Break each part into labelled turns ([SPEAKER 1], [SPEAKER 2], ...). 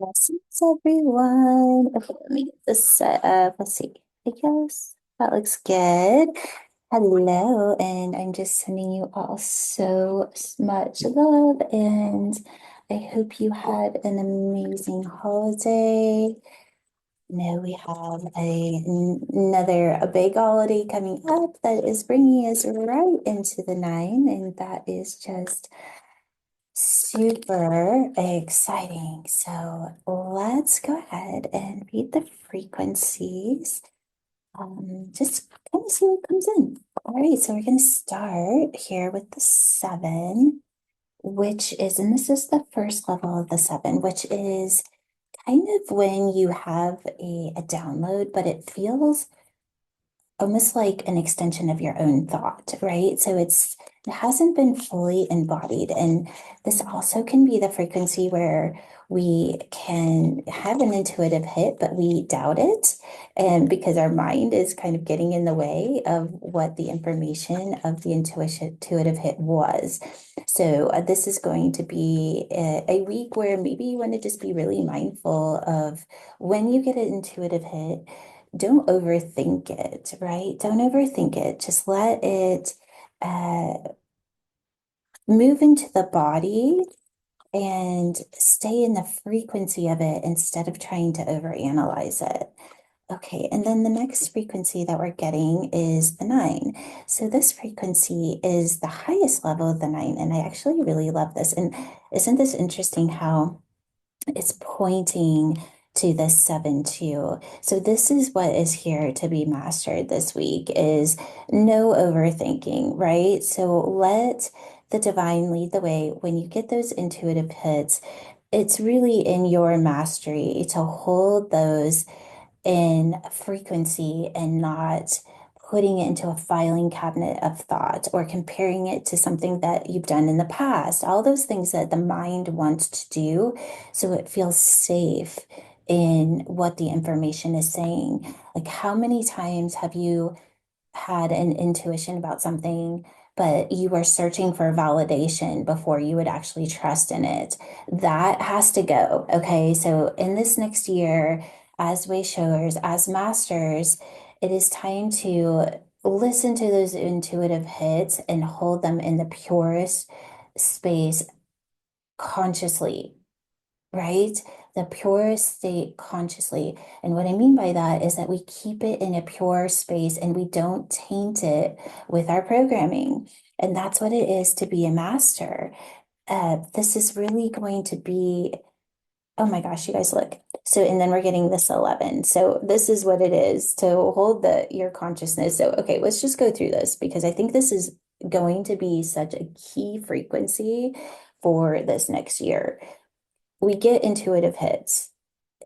[SPEAKER 1] Blessings, everyone. Okay, let me get this set up. Let's see. I guess that looks good. Hello, and I'm just sending you all so much love, and I hope you had an amazing holiday. Now we have another a big holiday coming up that is bringing us right into the nine, and that is just super exciting. So let's go ahead and read the frequencies. Just kind of see what comes in. All right, so we're going to start here with the seven, which is, and this is the first level of the seven, which is kind of when you have a download, but it feels almost like an extension of your own thought, right? So it hasn't been fully embodied. And this also can be the frequency where we can have an intuitive hit, but we doubt it. And because our mind is kind of getting in the way of what the information of the intuitive hit was. So this is going to be a week where maybe you want to just be really mindful of when you get an intuitive hit, don't overthink it, right? Don't overthink it. Just let it uh, move into the body and stay in the frequency of it instead of trying to overanalyze it. Okay, and then the next frequency that we're getting is the nine. So this frequency is the highest level of the nine, and I actually really love this. And isn't this interesting how it's pointing to the seven too? So this is what is here to be mastered this week is no overthinking, right? So let the divine lead the way. When you get those intuitive hits, it's really in your mastery to hold those in frequency and not putting it into a filing cabinet of thought or comparing it to something that you've done in the past, all those things that the mind wants to do. So it feels safe in what the information is saying. Like, how many times have you had an intuition about something, but you were searching for validation before you would actually trust in it? That has to go. Okay. So in this next year, as way showers, as masters, it is time to listen to those intuitive hits and hold them in the purest space consciously, right? The purest state consciously. And what I mean by that is that we keep it in a pure space and we don't taint it with our programming. And that's what it is to be a master. This is really going to be, oh my gosh, you guys look. So, and then we're getting this 11. So this is what it is to hold your consciousness. So, okay, let's just go through this because I think this is going to be such a key frequency for this next year. We get intuitive hits.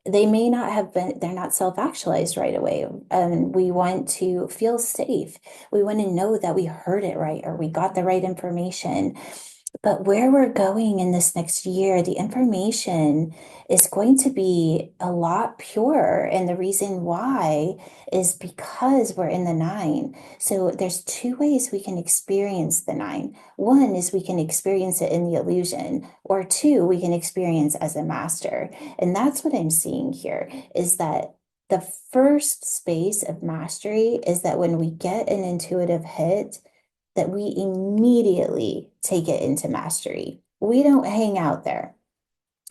[SPEAKER 1] They may not have been, they're not self-actualized right away. And we want to feel safe. We want to know that we heard it right or we got the right information. But where we're going in this next year, the information is going to be a lot purer. And the reason why is because we're in the nine. So there's two ways we can experience the nine. One is we can experience it in the illusion, or two, we can experience as a master. And that's what I'm seeing here is that the first space of mastery is that when we get an intuitive hit, that we immediately take it into mastery. We don't hang out there.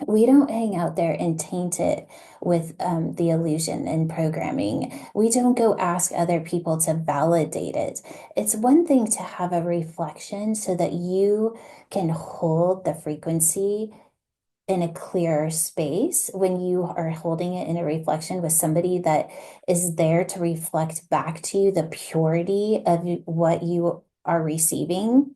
[SPEAKER 1] We don't hang out there and taint it with the illusion and programming. We don't go ask other people to validate it. It's one thing to have a reflection so that you can hold the frequency in a clearer space when you are holding it in a reflection with somebody that is there to reflect back to you the purity of what you are receiving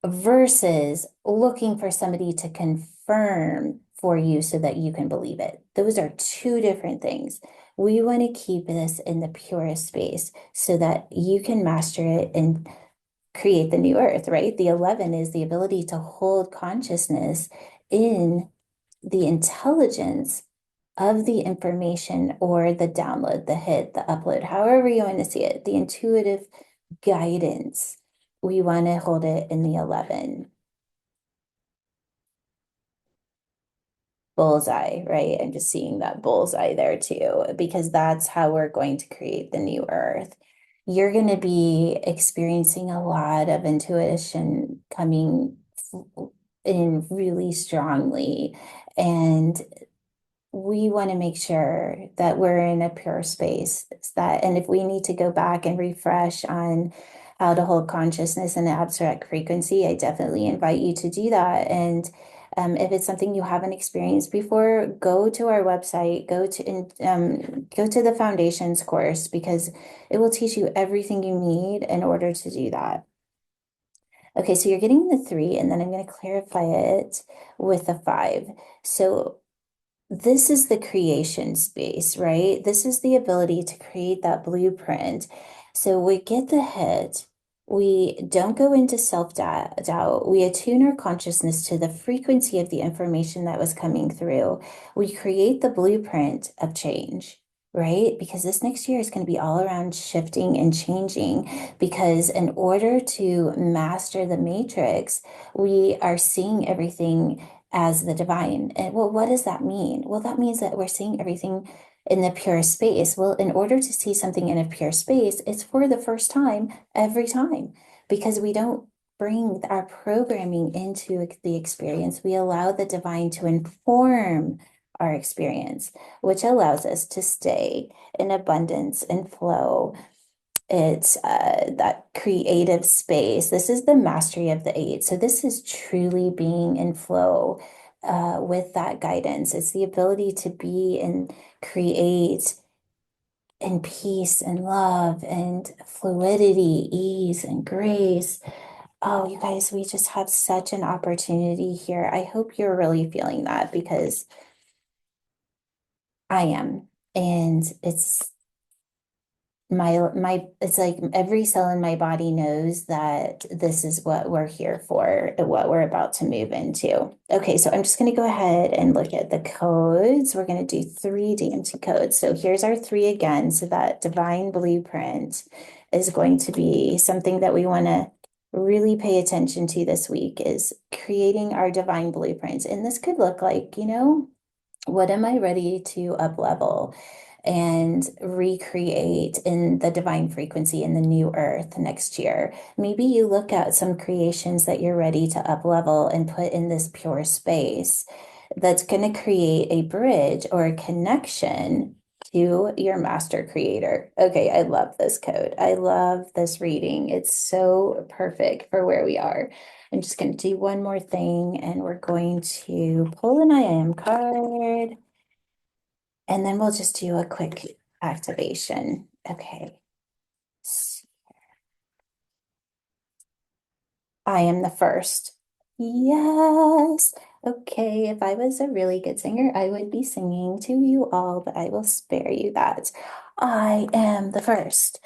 [SPEAKER 1] versus looking for somebody to confirm for you so that you can believe it. Those are two different things. We want to keep this in the purest space so that you can master it and create the new earth, right? The 11 is the ability to hold consciousness in the intelligence of the information or the download, the hit, the upload, however you want to see it, the intuitive guidance. We want to hold it in the 11. bullseye, right? I'm just seeing that bullseye there too, because that's how we're going to create the new earth. You're going to be experiencing a lot of intuition coming in really strongly. And we want to make sure that we're in a pure space that, and if we need to go back and refresh on how to hold consciousness in an abstract frequency, I definitely invite you to do that. And if it's something you haven't experienced before, go to our website, go to the foundations course because it will teach you everything you need in order to do that. Okay, so you're getting the three, and then I'm going to clarify it with the five. So this is the creation space, right? This is the ability to create that blueprint. So we get the hit. We don't go into self-doubt. We attune our consciousness to the frequency of the information that was coming through. We create the blueprint of change, right? Because this next year is going to be all around shifting and changing. Because in order to master the matrix, we are seeing everything as the divine. And well, what does that mean? Well, that means that we're seeing everything in the pure space. Well, in order to see something in a pure space, it's for the first time every time because we don't bring our programming into the experience. We allow the divine to inform our experience, which allows us to stay in abundance and flow. It's that creative space. This is the mastery of the eight. So this is truly being in flow with that guidance. It's the ability to be and create in peace and love and fluidity, ease and grace. Oh, you guys, we just have such an opportunity here. I hope you're really feeling that because I am. And my it's like every cell in my body knows that this is what we're here for, what we're about to move into. Okay, so I'm just going to go ahead and look at the codes. We're going to do three DMT codes. So here's our three again. So that divine blueprint is going to be something that we want to really pay attention to this week is creating our divine blueprint. And this could look like, what am I ready to up level and recreate in the divine frequency in the new earth next year? Maybe you look at some creations that you're ready to up level and put in this pure space that's going to create a bridge or a connection to your master creator. Okay, I love this code. I love this reading. It's so perfect for where we are. I'm just going to do one more thing and we're going to pull an I am card and then we'll just do a quick activation. Okay. I am the first. Yes. Okay, if I was a really good singer, I would be singing to you all, but I will spare you that. I am the first.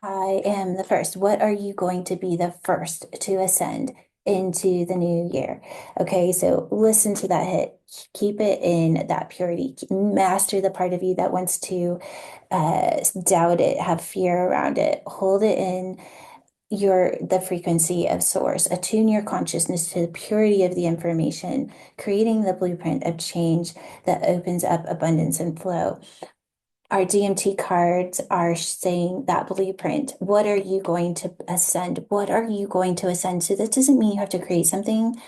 [SPEAKER 1] I am the first. What are you going to be the first to ascend into the new year? Okay, so listen to that hit. Keep it in that purity. Master the part of you that wants to doubt it, have fear around it. Hold it in the frequency of source. Attune your consciousness to the purity of the information, creating the blueprint of change that opens up abundance and flow. Our DMT cards are saying that blueprint. What are you going to ascend? What are you going to ascend? So that doesn't mean you have to create something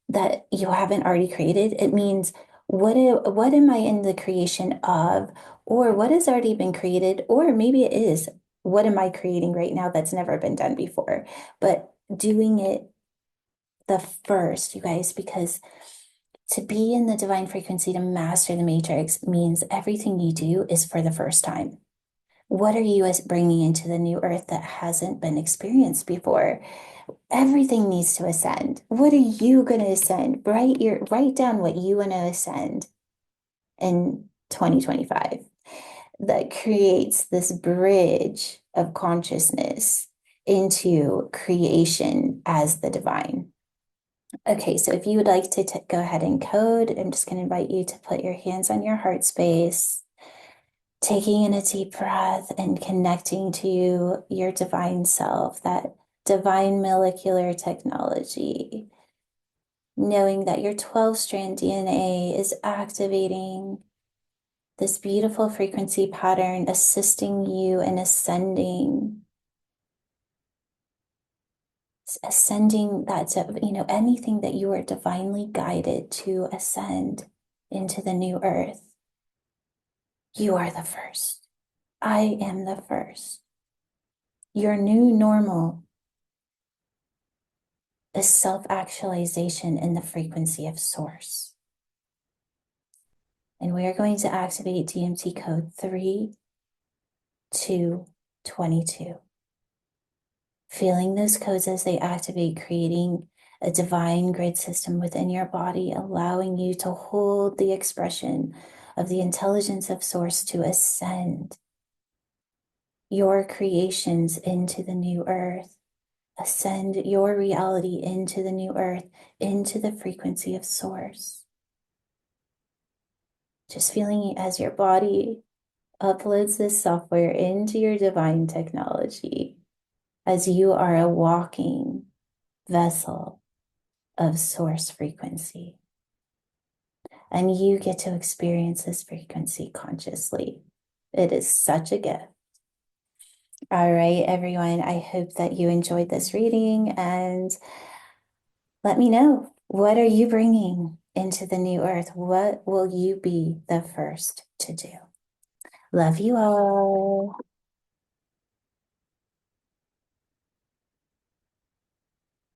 [SPEAKER 1] that you haven't already created. It means what am I in the creation of, or what has already been created, or maybe it is what am I creating right now that's never been done before, but doing it the first, you guys, because to be in the divine frequency to master the matrix means everything you do is for the first time. What are you bringing into the new earth that hasn't been experienced before? Everything needs to ascend. What are you going to ascend? Write down what you want to ascend in 2025 that creates this bridge of consciousness into creation as the divine. Okay, so if you would like to go ahead and code, I'm just going to invite you to put your hands on your heart space, taking in a deep breath and connecting to your divine self, that divine molecular technology, knowing that your 12-strand DNA is activating this beautiful frequency pattern, assisting you in ascending that, anything that you are divinely guided to ascend into the new earth. You are the first. I am the first. Your new normal is self-actualization in the frequency of source. And we are going to activate DMT code 3222. Feeling those codes as they activate, creating a divine grid system within your body, allowing you to hold the expression of the intelligence of source to ascend your creations into the new earth, ascend your reality into the new earth, into the frequency of source. Just feeling as your body uploads this software into your divine technology, as you are a walking vessel of source frequency. And you get to experience this frequency consciously. It is such a gift. All right, everyone, I hope that you enjoyed this reading, and let me know, what are you bringing into the new earth? What will you be the first to do? Love you all.